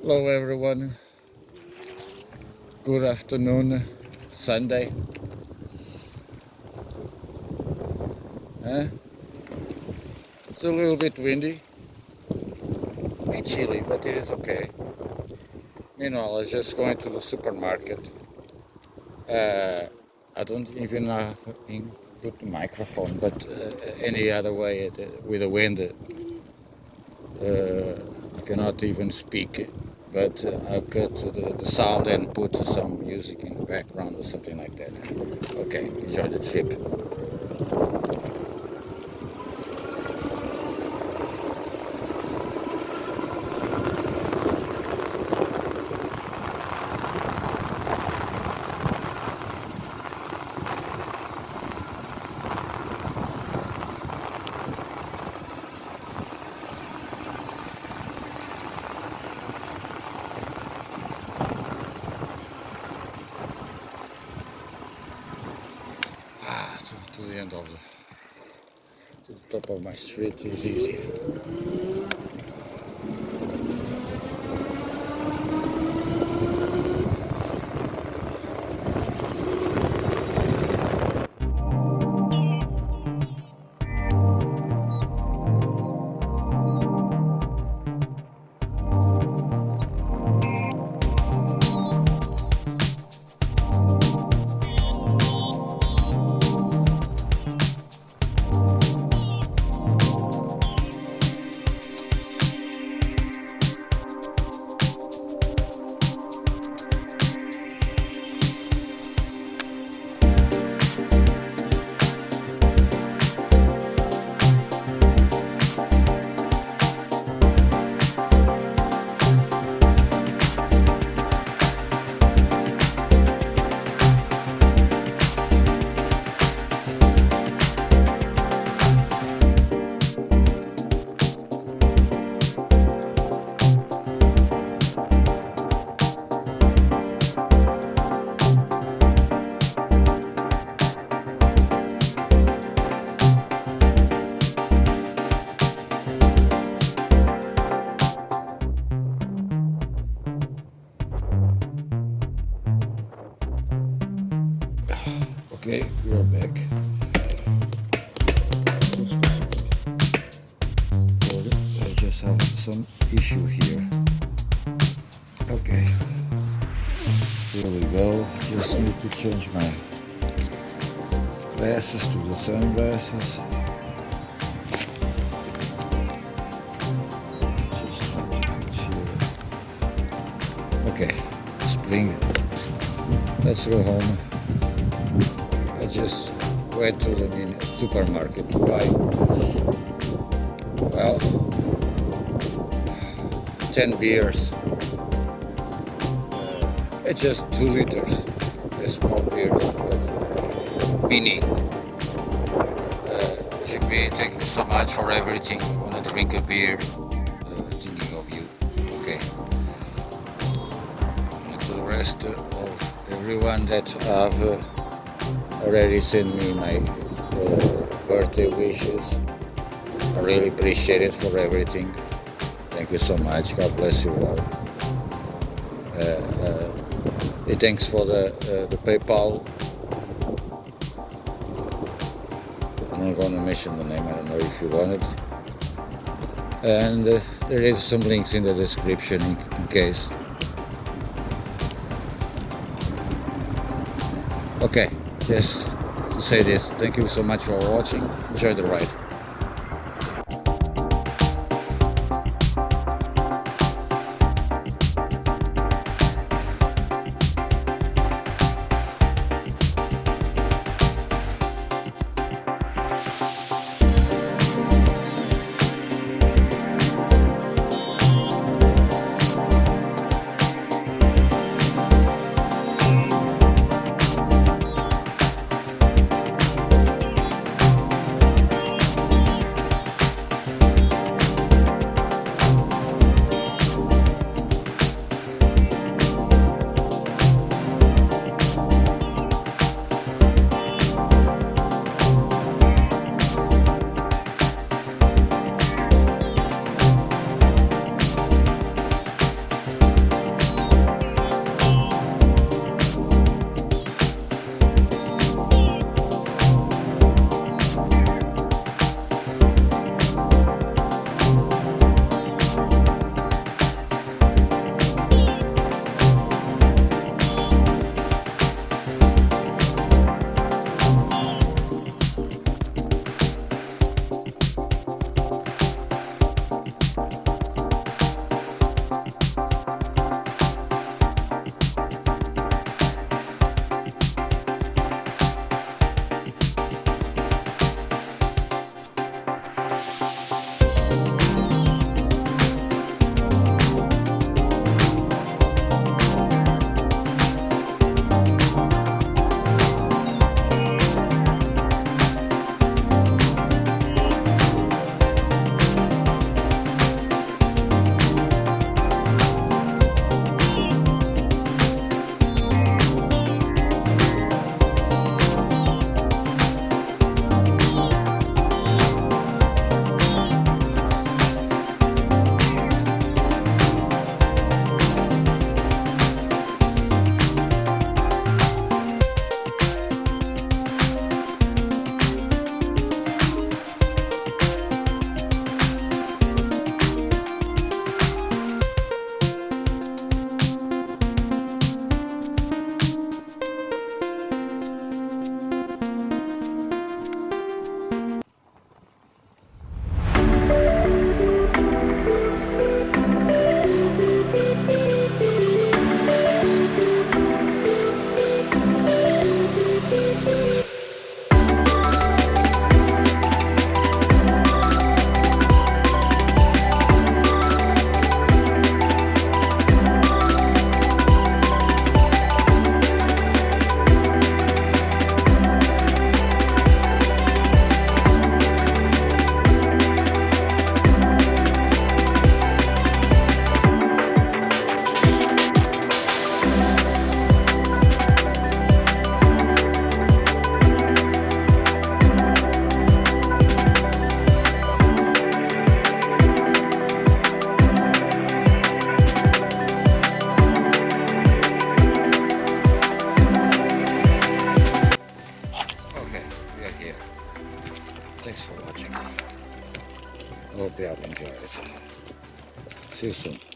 Hello everyone, good afternoon, Sunday. It's a little bit windy, a bit chilly, but it is okay. Meanwhile, I was just going to the supermarket. I don't even know how to put the microphone, but any other way with the wind, I cannot even speak. But I'll cut the sound and put some music in the background or something like that. Okay, enjoy the trip. To the end of to the top of my street is easy. Okay, we are back. I just have some issue here. Okay, here we go. Just need to change my glasses to the sunglasses. Just try to put here. Okay, spring. Let's go home. I just went to the supermarket. Why? Well, 10 beers. It's just 2 liters. They're small beers, but mini. GP, thank you so much for everything. I want to drink a beer. Thinking of you. Okay. And to the rest of everyone that have already sent me my birthday wishes. I really appreciate it for everything. Thank you so much. God bless you all. Thanks for the PayPal. I'm not going to mention the name. I don't know if you want it. And there is some links in the description in case. Okay. Just to say this, thank you so much for watching. Enjoy the ride. hope you have enjoyed it. See you soon.